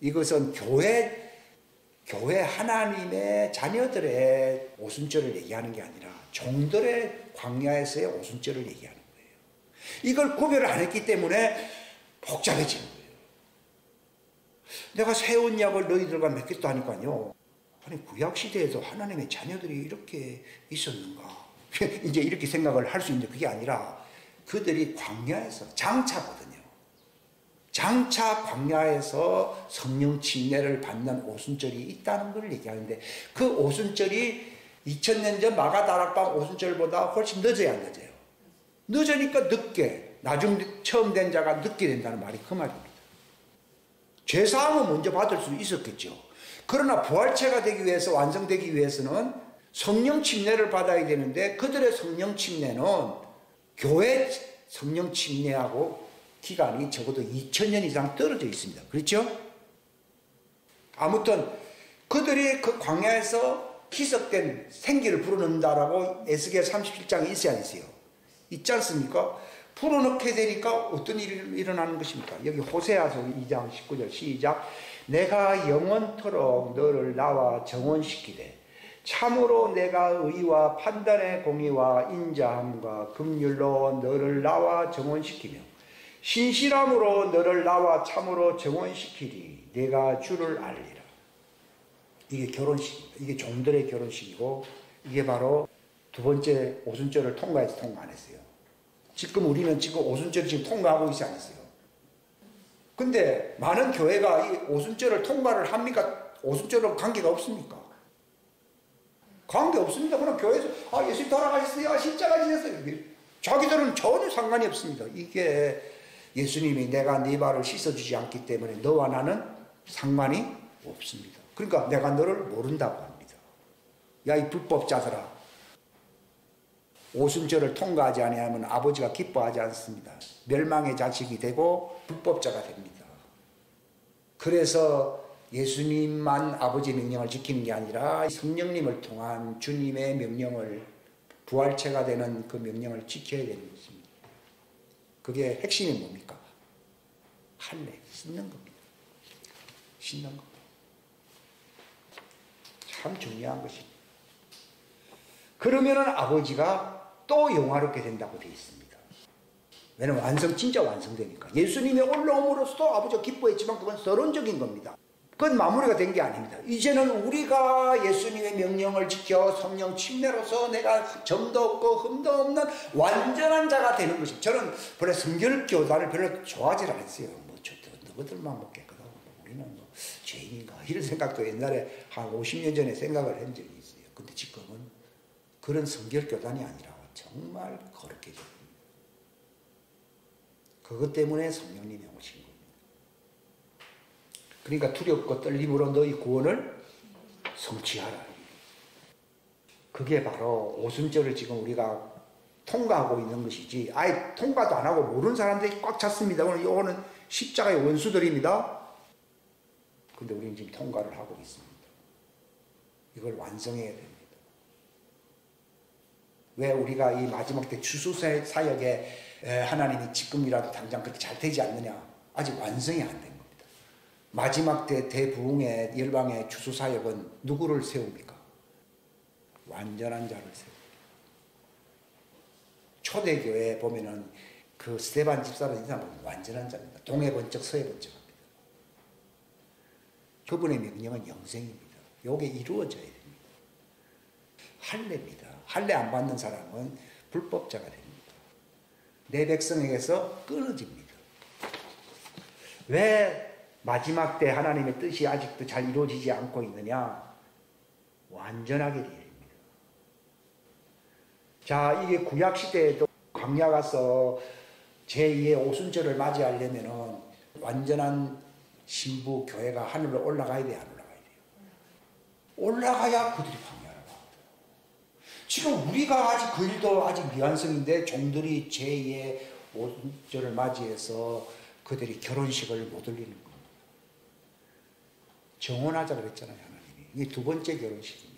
Speaker 1: 이것은 교회 하나님의 자녀들의 오순절을 얘기하는 게 아니라 종들의 광야에서의 오순절을 얘기하는 거예요. 이걸 구별을 안 했기 때문에 복잡해지는 거예요. 내가 새 언약을 너희들과 맺겠다 하니까요. 아니 구약시대에도 하나님의 자녀들이 이렇게 있었는가? 이제 이렇게 생각을 할 수 있는데 그게 아니라 그들이 광야에서 장차거든요. 장차 광야에서 성령 침례를 받는 오순절이 있다는 걸 얘기하는데 그 오순절이 2000년 전 마가다락방 오순절보다 훨씬 늦어야 안 늦어요. 늦으니까 늦게 나중 처음 된 자가 늦게 된다는 말이 그 말입니다. 죄사함은 먼저 받을 수 있었겠죠. 그러나 부활체가 되기 위해서 완성되기 위해서는 성령 침례를 받아야 되는데 그들의 성령 침례는 교회 성령 침례하고 기간이 적어도 2000년 이상 떨어져 있습니다. 그렇죠? 아무튼 그들이 그 광야에서 희석된 생기를 불어넣는다라고 에스겔 37장에 있어야 있어요. 있지 않습니까? 불어넣게 되니까 어떤 일이 일어나는 것입니까? 여기 호세아서 2장 19절 시작. 내가 영원토록 너를 나와 정원시키되 참으로 내가 의와 판단의 공의와 인자함과 긍휼로 너를 나와 정원시키며 신실함으로 너를 나와 참으로 정원시키리. 내가 주를 알리라. 이게 결혼식입니다. 이게 종들의 결혼식이고 이게 바로 두 번째 오순절을 통과해서 통과 안 했어요. 지금 우리는 지금 오순절을 지금 통과하고 있지 않았어요. 근데 많은 교회가 이 오순절을 통과를 합니까? 오순절은 관계가 없습니까? 관계 없습니다. 그럼 교회에서 예수님 돌아가셨어요. 십자가 지셨어요. 자기들은 전혀 상관이 없습니다. 이게 예수님이 내가 네 발을 씻어주지 않기 때문에 너와 나는 상관이 없습니다. 그러니까 내가 너를 모른다고 합니다. 야, 이 불법자들아. 오순절을 통과하지 아니하면 아버지가 기뻐하지 않습니다. 멸망의 자식이 되고 불법자가 됩니다. 그래서 예수님만 아버지의 명령을 지키는 게 아니라 성령님을 통한 주님의 명령을 부활체가 되는 그 명령을 지켜야 되는 것입니다. 그게 핵심이 뭡니까? 할례, 씻는 겁니다. 씻는 겁니다. 참 중요한 것입니다. 그러면은 아버지가 또 영화롭게 된다고 되어 있습니다. 왜냐하면 진짜 완성되니까. 예수님이 올라옴으로써도 아버지가 기뻐했지만 그건 서론적인 겁니다. 그건 마무리가 된 게 아닙니다. 이제는 우리가 예수님의 명령을 지켜 성령 침례로서 내가 점도 없고 흠도 없는 완전한 자가 되는 것입니다. 저는 원래 성결교단을 별로 좋아하지 않았어요. 너희들만 먹겠거든. 우리는 죄인인가 이런 생각도 옛날에 한 50년 전에 생각을 한 적이 있어요. 근데 지금은 그런 성결교단이 아니라 정말 거룩해져 버립니다. 그것 때문에 성령님이 오신 겁니다. 그러니까 두렵고 떨림으로 너희 구원을 성취하라. 그게 바로 오순절을 지금 우리가 통과하고 있는 것이지, 아예 통과도 안 하고 모르는 사람들이 꽉 찼습니다. 오늘 요거는 십자가의 원수들입니다. 근데 우리는 지금 통과를 하고 있습니다. 이걸 완성해야 됩니다. 왜 우리가 이 마지막 때 추수사역에 하나님이 지금이라도 당장 그렇게 잘 되지 않느냐? 아직 완성이 안 된 겁니다. 마지막 때 대부흥의 열방의 추수사역은 누구를 세웁니까? 완전한 자를 세웁니다. 초대교회에 보면은 그 스데반 집사라는 사람은 완전한 자입니다. 동해 번쩍 서해 번쩍합니다. 그분의 명령은 영생입니다. 이게 이루어져야 됩니다. 할례입니다. 할례 안 받는 사람은 불법자가 됩니다. 내 백성에게서 끊어집니다. 왜 마지막 때 하나님의 뜻이 아직도 잘 이루어지지 않고 있느냐? 완전하게 되어야 됩니다. 자, 이게 구약시대에도 광야 가서 제2의 오순절을 맞이하려면 완전한 신부 교회가 하늘로 올라가야 돼요? 안 올라가야 돼요? 올라가야 그들이 광야를 가. 지금 우리가 아직 그 일도 아직 미완성인데 종들이 제2의 오순절을 맞이해서 그들이 결혼식을 못 올리는 겁니다. 정혼하자 그랬잖아요, 하나님이. 이게 두 번째 결혼식입니다.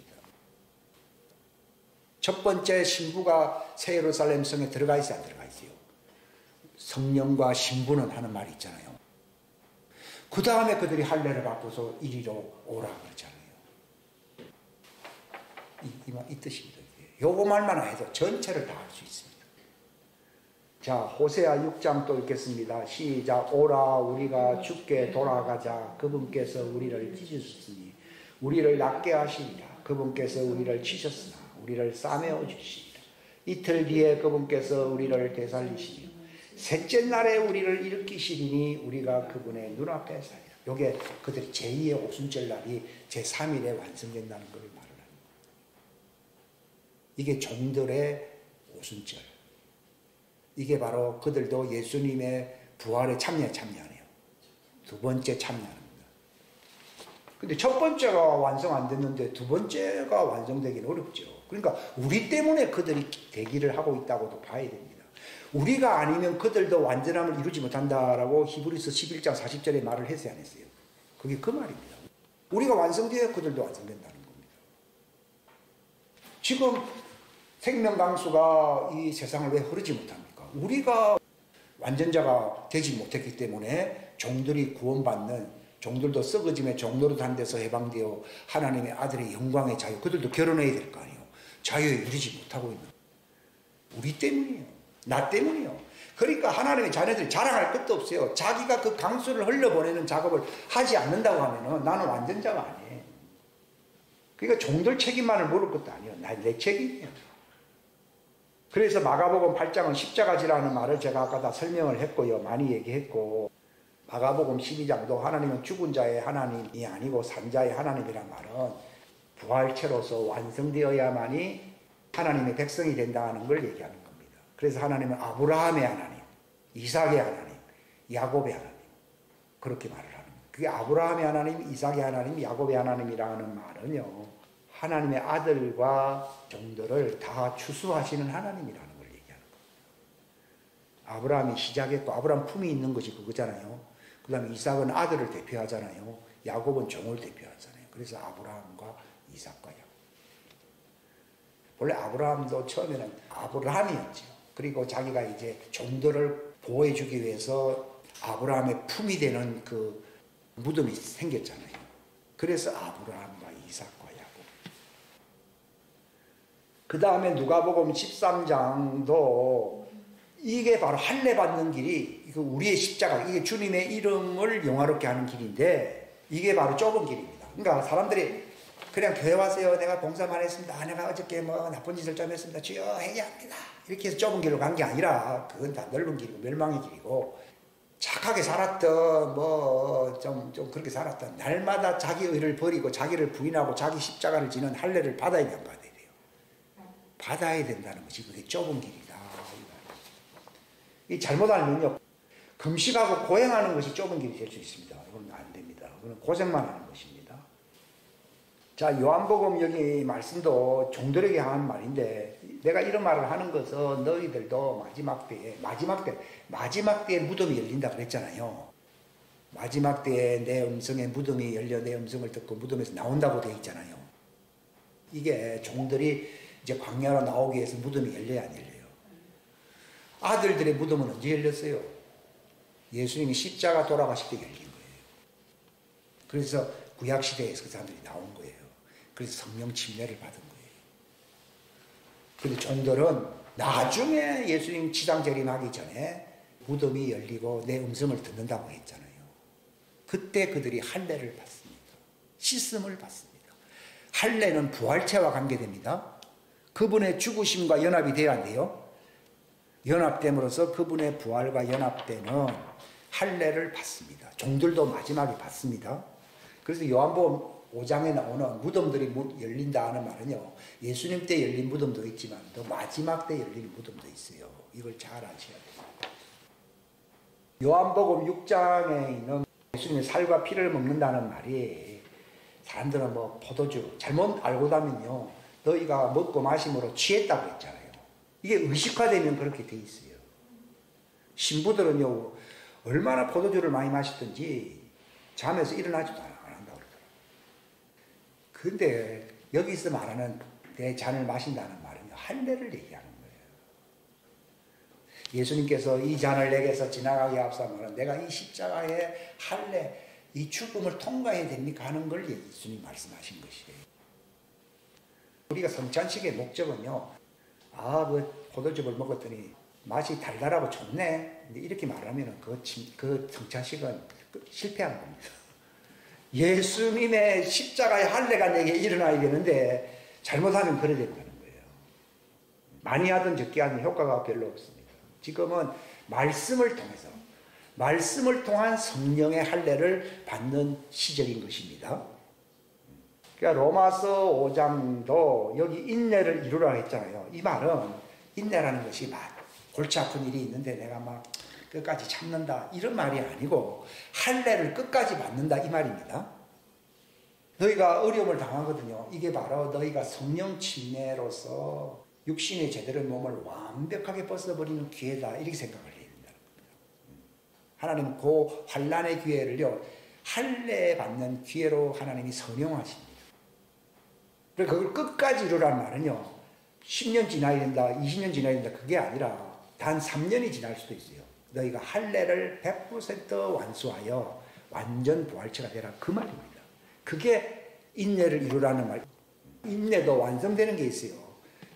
Speaker 1: 첫 번째 신부가 새 예루살렘 성에 들어가 있어요, 안 들어가 있어요? 성령과 신부는 하는 말이 있잖아요. 그 다음에 그들이 할례를 받고서 이리로 오라 그러잖아요. 이 뜻입니다. 요거 말만 해도 전체를 다 할 수 있습니다. 자, 호세아 6장 또 읽겠습니다. 시작. 오라 우리가 주께 돌아가자. 그분께서 우리를 찢으셨으니 우리를 낫게 하시리라. 그분께서 우리를 치셨으나 우리를 싸매어 주시리라. 이틀 뒤에 그분께서 우리를 되살리시며 셋째 날에 우리를 일으키시리니 우리가 그분의 눈앞에 살리라. 요게 그들이 제2의 오순절 날이 제3일에 완성된다는 걸 말을 합니다. 이게 종들의 오순절. 이게 바로 그들도 예수님의 부활에 참여하네요. 두 번째 참여합니다. 근데 첫 번째가 완성 안 됐는데 두 번째가 완성되기는 어렵죠. 그러니까 우리 때문에 그들이 대기를 하고 있다고도 봐야 됩니다. 우리가 아니면 그들도 완전함을 이루지 못한다라고 히브리서 11장 40절에 말을 했어요, 안 했어요? 그게 그 말입니다. 우리가 완성돼야 그들도 완성된다는 겁니다. 지금 생명강수가 이 세상을 왜 흐르지 못합니까? 우리가 완전자가 되지 못했기 때문에 종들이 구원받는 종들도 썩어짐에 종노릇한 데서 해방되어 하나님의 아들의 영광의 자유. 그들도 결혼해야 될 거 아니에요. 자유에 이르지 못하고 있는. 우리 때문이에요. 나 때문이에요. 그러니까 하나님의 자녀들이 자랑할 것도 없어요. 자기가 그 강수를 흘려보내는 작업을 하지 않는다고 하면은 나는 완전자가 아니에요. 그러니까 종들 책임만을 물을 것도 아니에요. 내 책임이에요. 그래서 마가복음 8장은 십자가지라는 말을 제가 아까 다 설명을 했고요. 많이 얘기했고, 마가복음 12장도 하나님은 죽은 자의 하나님이 아니고 산 자의 하나님이란 말은 부활체로서 완성되어야만이 하나님의 백성이 된다는 걸 얘기하는 겁니다. 그래서 하나님은 아브라함의 하나님, 이삭의 하나님, 야곱의 하나님, 그렇게 말을 하는 거예요. 그게 아브라함의 하나님, 이삭의 하나님, 야곱의 하나님이라는 말은요, 하나님의 아들과 종들을 다 추수하시는 하나님이라는 걸 얘기하는 거예요. 아브라함이 시작했고 아브라함 품이 있는 것이 그거잖아요. 그 다음에 이삭은 아들을 대표하잖아요. 야곱은 종을 대표하잖아요. 그래서 아브라함과 이삭과 야곱. 원래 아브라함도 처음에는 아브라함이었죠. 그리고 자기가 이제 종들을 보호해주기 위해서 아브라함의 품이 되는 그 무덤이 생겼잖아요. 그래서 아브라함과 이삭과 야곱. 그 다음에 누가복음 13장도 이게 바로 할례 받는 길이 우리의 십자가, 이게 주님의 이름을 영화롭게 하는 길인데 이게 바로 좁은 길입니다. 그러니까 사람들이 그냥 교회 와세요. 내가 봉사만 했습니다. 내가 어저께 뭐 나쁜 짓을 좀 했습니다. 주여 회개합니다. 이렇게 해서 좁은 길로 간 게 아니라 그건 다 넓은 길이고 멸망의 길이고, 착하게 살았던 뭐 좀 그렇게 살았던 날마다 자기 의를 버리고 자기를 부인하고 자기 십자가를 지는 할례를 받아야 된다는 거예요. 받아야 된다는 것이 그게 좁은 길이다. 이 잘못 알면요, 금식하고 고행하는 것이 좁은 길이 될 수 있습니다. 이건 안 됩니다. 그건 고생만 하는 것입니다. 자, 요한복음 여기 말씀도 종들에게 한 말인데, 내가 이런 말을 하는 것은 너희들도 마지막 때에 무덤이 열린다 그랬잖아요. 마지막 때에 내 음성에 무덤이 열려 내 음성을 듣고 무덤에서 나온다고 되어 있잖아요. 이게 종들이 이제 광야로 나오기 위해서 무덤이 열려야 안 열려요. 아들들의 무덤은 언제 열렸어요? 예수님이 십자가 돌아가실 때 열린 거예요. 그래서 구약시대에서 그 사람들이 나온 거예요. 그래서 성령 침례를 받은 거예요. 그런데 종들은 나중에 예수님 지상 재림하기 전에 무덤이 열리고 내 음성을 듣는다고 했잖아요. 그때 그들이 할례를 받습니다. 씻음을 받습니다. 할례는 부활체와 관계됩니다. 그분의 죽으심과 연합이 돼야 돼요. 연합됨으로써 그분의 부활과 연합되는 할례를 받습니다. 종들도 마지막에 받습니다. 그래서 요한복음 5장에 나오는 무덤들이 열린다 하는 말은요, 예수님 때 열린 무덤도 있지만 또 마지막 때 열린 무덤도 있어요. 이걸 잘 아셔야 됩니다. 요한복음 6장에 있는 예수님의 살과 피를 먹는다는 말이, 사람들은 뭐 포도주 잘못 알고 다면요, 너희가 먹고 마심으로 취했다고 했잖아요. 이게 의식화되면 그렇게 돼 있어요. 신부들은요, 얼마나 포도주를 많이 마셨든지 잠에서 일어나지도 않아요. 근데 여기서 말하는 내 잔을 마신다는 말은요, 할례를 얘기하는 거예요. 예수님께서 이 잔을 내게서 지나가게 합사하면 내가 이 십자가의 할례, 이 죽음을 통과해야 됩니까 하는 걸 예수님 말씀하신 것이에요. 우리가 성찬식의 목적은요, 그 포도즙을 먹었더니 맛이 달달하고 좋네, 이렇게 말하면 그 성찬식은 실패한 겁니다. 예수님의 십자가의 할례가 내게 일어나야겠는데 잘못하면 그래 된다는 거예요. 많이 하든 적게 하든 효과가 별로 없습니다. 지금은 말씀을 통해서, 말씀을 통한 성령의 할례를 받는 시절인 것입니다. 그러니까 로마서 5장도 여기 인내를 이루라 했잖아요. 이 말은 인내라는 것이 골치 아픈 일이 있는데 내가 막 끝까지 참는다 이런 말이 아니고 할례를 끝까지 받는다 이 말입니다. 너희가 어려움을 당하거든요. 이게 바로 너희가 성령 침례로서 육신의 제대로 몸을 완벽하게 벗어버리는 기회다 이렇게 생각을 해야 된다는 겁니다. 하나님은 그 환난의 기회를요, 할례 받는 기회로 하나님이 선용하십니다. 그래서 그걸 끝까지 이루라는 말은요, 10년 지나야 된다, 20년 지나야 된다 그게 아니라 단 3년이 지날 수도 있어요. 너희가 할례를 100% 완수하여 완전 부활체가 되라 그 말입니다. 그게 인내를 이루라는 말. 인내도 완성되는 게 있어요.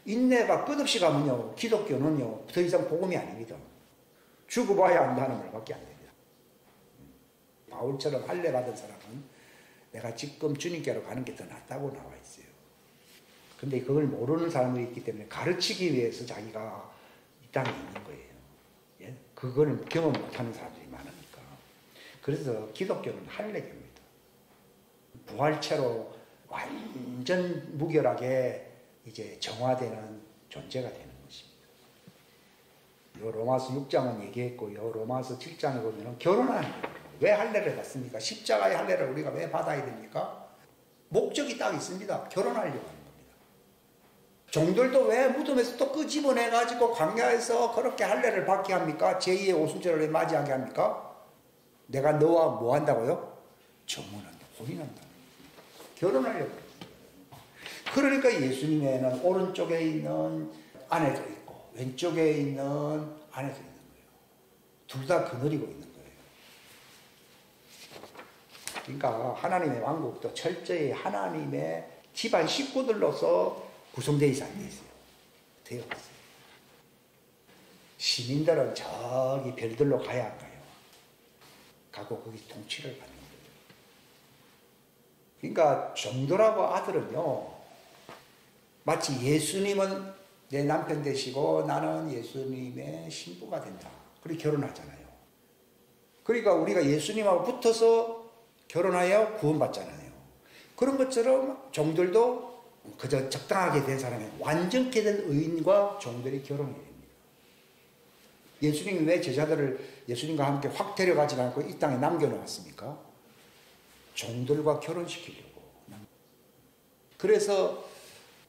Speaker 1: 인내가 끝없이 가면요, 기독교는요 더 이상 복음이 아닙니다. 죽어봐야 한다는 말밖에 안 됩니다. 바울처럼 할례 받은 사람은 내가 지금 주님께로 가는 게 더 낫다고 나와 있어요. 근데 그걸 모르는 사람들이 있기 때문에 가르치기 위해서 자기가 이 땅에 있는 거예요. 예? 그거는 경험 못하는 사람들이 많으니까. 그래서 기독교는 할례교입니다. 부활체로 완전 무결하게 이제 정화되는 존재가 되는 것입니다. 요 로마서 6장은 얘기했고, 요 로마서 7장에 보면은 결혼하는 거예요. 왜 할례를 받습니까? 십자가의 할례를 우리가 왜 받아야 됩니까? 목적이 딱 있습니다. 결혼하려고 하는 겁니다. 종들도 왜 무덤에서 또 끄집어내가지고 광야에서 그렇게 할례를 받게 합니까? 제2의 오순절을 맞이하게 합니까? 내가 너와 뭐 한다고요? 정혼한다, 혼인한다. 결혼하려고 해요. 그러니까 예수님에는 오른쪽에 있는 아내도 있고 왼쪽에 있는 아내도 있는 거예요. 둘 다 거느리고 있는 거예요. 그러니까 하나님의 왕국도 철저히 하나님의 집안 식구들로서 구성되어 있어요. 되어 있어요. 시민들은 저기 별들로 가야 할까요? 가고 거기 통치를 받는 거예요. 그러니까 종들하고 아들은요, 마치 예수님은 내 남편 되시고 나는 예수님의 신부가 된다. 그리고 결혼하잖아요. 그러니까 우리가 예수님하고 붙어서 결혼하여 구원받잖아요. 그런 것처럼 종들도 그저 적당하게 된 사람이 완전케 된 의인과 종들이 결혼이 됩니다. 예수님이 왜 제자들을 예수님과 함께 확 데려가지 않고 이 땅에 남겨놓았습니까? 종들과 결혼시키려고. 그래서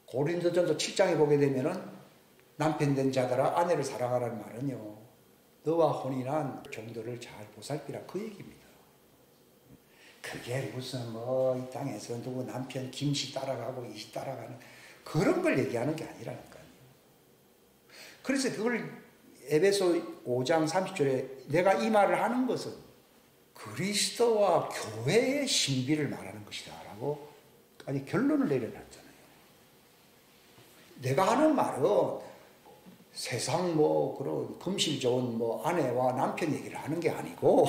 Speaker 1: 고린도전서 7장에 보게 되면은 남편 된 자들아 아내를 사랑하라는 말은요, 너와 혼인한 종들을 잘 보살피라 그 얘기입니다. 그게 무슨 뭐 이 땅에서 누구 남편 김씨 따라가고 이씨 따라가는 그런 걸 얘기하는 게 아니라니까요. 그래서 그걸 에베소 5장 30절에 내가 이 말을 하는 것은 그리스도와 교회의 신비를 말하는 것이다 라고 아니 결론을 내려놨잖아요. 내가 하는 말은 세상 뭐 그런 금실 좋은 뭐 아내와 남편 얘기를 하는 게 아니고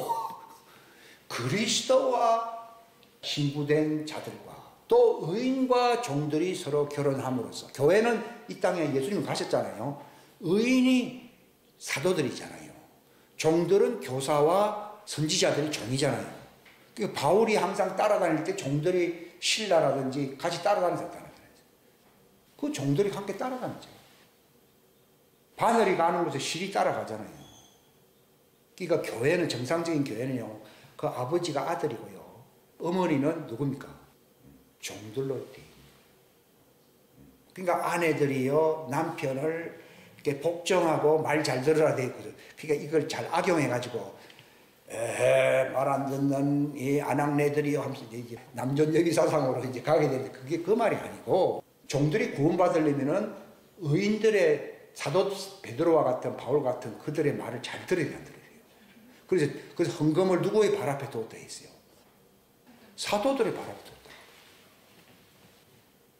Speaker 1: 그리스도와 신부된 자들과 또 의인과 종들이 서로 결혼함으로써 교회는 이 땅에 예수님 가셨잖아요. 의인이 사도들이잖아요. 종들은 교사와 선지자들이 종이잖아요. 그러니까 바울이 항상 따라다닐 때 종들이 신라라든지 같이 따라다녔다는 거예요. 그 종들이 함께 따라다니죠. 바늘이 가는 곳에 실이 따라가잖아요. 그러니까 교회는 정상적인 교회는요. 그 아버지가 아들이고요. 어머니는 누굽니까? 종들로 돼 있는. 그러니까 아내들이요 남편을 이렇게 복종하고 말 잘 들으라 돼 있거든. 그러니까 이걸 잘 악용해가지고 말 안 듣는 이 아낙네들이요 하면서 이제 남존여기 사상으로 이제 가게 되는데 그게 그 말이 아니고 종들이 구원받으려면은 의인들의 사도 베드로와 같은 바울 같은 그들의 말을 잘 들어야 한다는 거예요. 그래서 헌금을 누구의 발 앞에 뒀다 했어요? 사도들의 발 앞에 뒀다.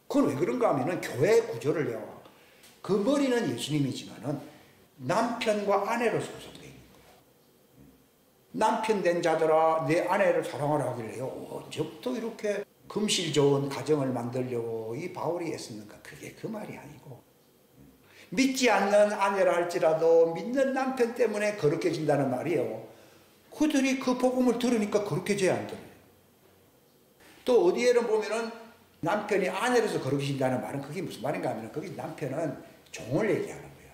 Speaker 1: 그건 왜 그런가 하면은 교회 구조를요. 그 머리는 예수님이지만은 남편과 아내로서 구성되어 있는 거예요. 남편 된 자들아 내 아내를 사랑하라 하길래요. 언제부터 이렇게 금실 좋은 가정을 만들려고 이 바울이 애썼는가? 그게 그 말이 아니고 믿지 않는 아내라 할지라도 믿는 남편 때문에 거룩해진다는 말이에요. 그들이 그 복음을 들으니까 거룩해져야 안 들어요. 또 어디에는 보면은 남편이 아내로서 거룩해진다는 말은 그게 무슨 말인가 하면 거기 남편은 종을 얘기하는 거예요.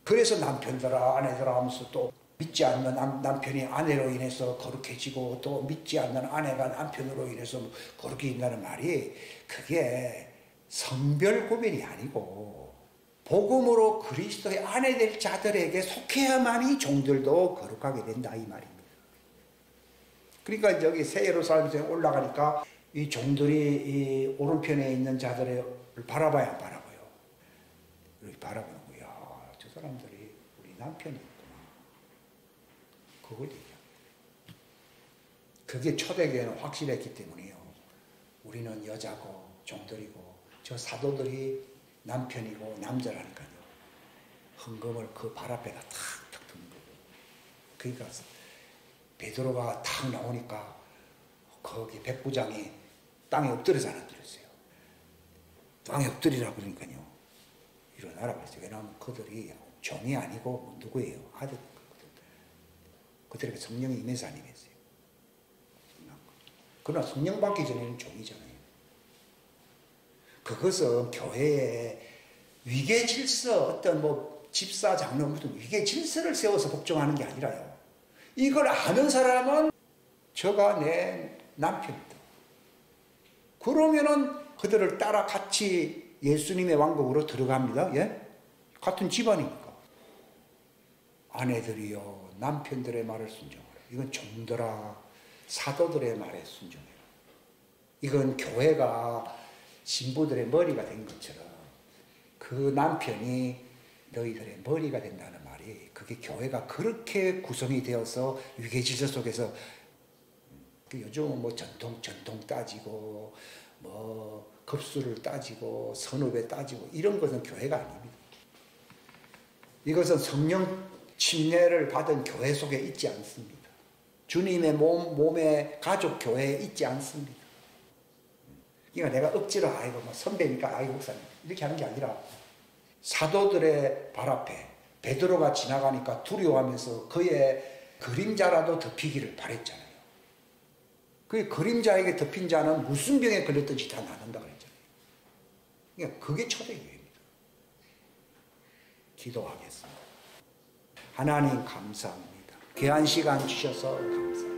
Speaker 1: 그래서 남편들아 아내들아 하면서 또 믿지 않는 남편이 아내로 인해서 거룩해지고 또 믿지 않는 아내가 남편으로 인해서 거룩해진다는 말이 그게 성별 구별이 아니고 복음으로 그리스도의 아내 될 자들에게 속해야만이 종들도 거룩하게 된다 이 말입니다. 그러니까 저기 새 예루살렘에 올라가니까 이 종들이 이 오른편에 있는 자들을 바라봐야 안 바라봐요. 이렇게 바라보는 거야. 저 사람들이 우리 남편이 있구나. 그걸 얘기합니다. 그게 초대교회는 확실했기 때문이에요. 우리는 여자고 종들이고 저 사도들이 남편이고 남자라니까요. 헌금을 그 발 앞에다 탁탁 두는 거예요. 그러니까 베드로가 탁 나오니까 거기 백부장이 땅에 엎드려서 안 엎드렸어요. 땅에 엎드리라 그러니까요. 일어나라 그랬어요. 왜냐하면 그들이 종이 아니고 누구예요? 아들. 그들에게 성령이 임해서 안 임했어요. 그러나 성령 받기 전에는 종이잖아요. 그것은 교회에 위계 질서, 어떤 뭐 집사, 장로 무슨 위계 질서를 세워서 복종하는 게 아니라요. 이걸 아는 사람은 저가 내 남편이다. 그러면은 그들을 따라 같이 예수님의 왕국으로 들어갑니다. 예? 같은 집안이니까. 아내들이요, 남편들의 말을 순종하라. 이건 종들아, 사도들의 말에 순종해라. 이건 교회가 신부들의 머리가 된 것처럼 그 남편이 너희들의 머리가 된다는 말이, 그게 교회가 그렇게 구성이 되어서 위계질서 속에서, 요즘은 뭐 전통 따지고 뭐 급수를 따지고 선후배 따지고 이런 것은 교회가 아닙니다. 이것은 성령 침례를 받은 교회 속에 있지 않습니다. 주님의 몸의 가족 교회에 있지 않습니다. 그러니까 내가 억지로 아이고 뭐 선배니까 아이고 목사님 이렇게 하는 게 아니라, 사도들의 발 앞에 베드로가 지나가니까 두려워하면서 그의 그림자라도 덮이기를 바랬잖아요. 그 그림자에게 덮인 자는 무슨 병에 걸렸든지 다 낫는다 그랬잖아요. 그러니까 그게 초대교회입니다. 기도하겠습니다. 하나님 감사합니다. 귀한 시간 주셔서 감사합니다.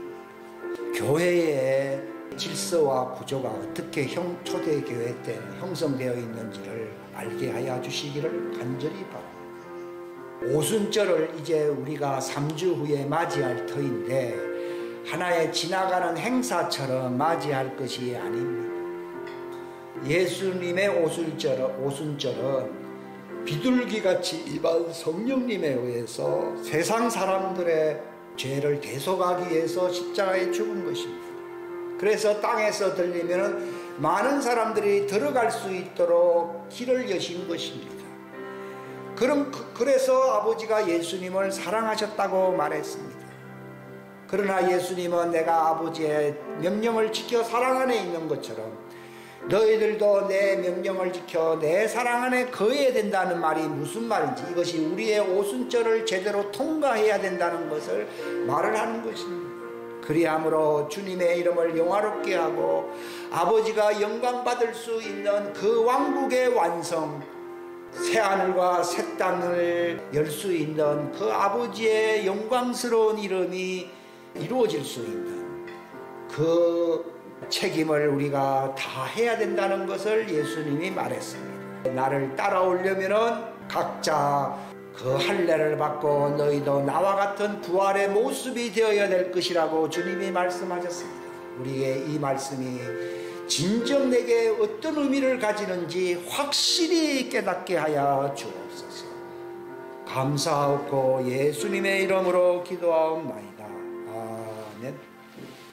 Speaker 1: 교회의 질서와 구조가 어떻게 초대교회 때 형성되어 있는지를 알게 하여 주시기를 간절히 바랍니다. 오순절을 이제 우리가 3주 후에 맞이할 터인데 하나의 지나가는 행사처럼 맞이할 것이 아닙니다. 예수님의 오순절은 비둘기같이 임한 성령님에 의해서 세상 사람들의 죄를 대속하기 위해서 십자가에 죽은 것입니다. 그래서 땅에서 들리면 많은 사람들이 들어갈 수 있도록 길을 여신 것입니다. 그래서 아버지가 예수님을 사랑하셨다고 말했습니다. 그러나 예수님은 내가 아버지의 명령을 지켜 사랑 안에 있는 것처럼 너희들도 내 명령을 지켜 내 사랑 안에 거해야 된다는 말이 무슨 말인지, 이것이 우리의 오순절을 제대로 통과해야 된다는 것을 말을 하는 것입니다. 그리함으로 주님의 이름을 영화롭게 하고 아버지가 영광 받을 수 있는 그 왕국의 완성, 새하늘과 새 땅을 열 수 있는 그 아버지의 영광스러운 이름이 이루어질 수 있는 그 책임을 우리가 다 해야 된다는 것을 예수님이 말했습니다. 나를 따라오려면은 각자 그 할례를 받고 너희도 나와 같은 부활의 모습이 되어야 될 것이라고 주님이 말씀하셨습니다. 우리의 이 말씀이 진정 내게 어떤 의미를 가지는지 확실히 깨닫게 하여 주옵소서. 감사하고 예수님의 이름으로 기도하옵나이다.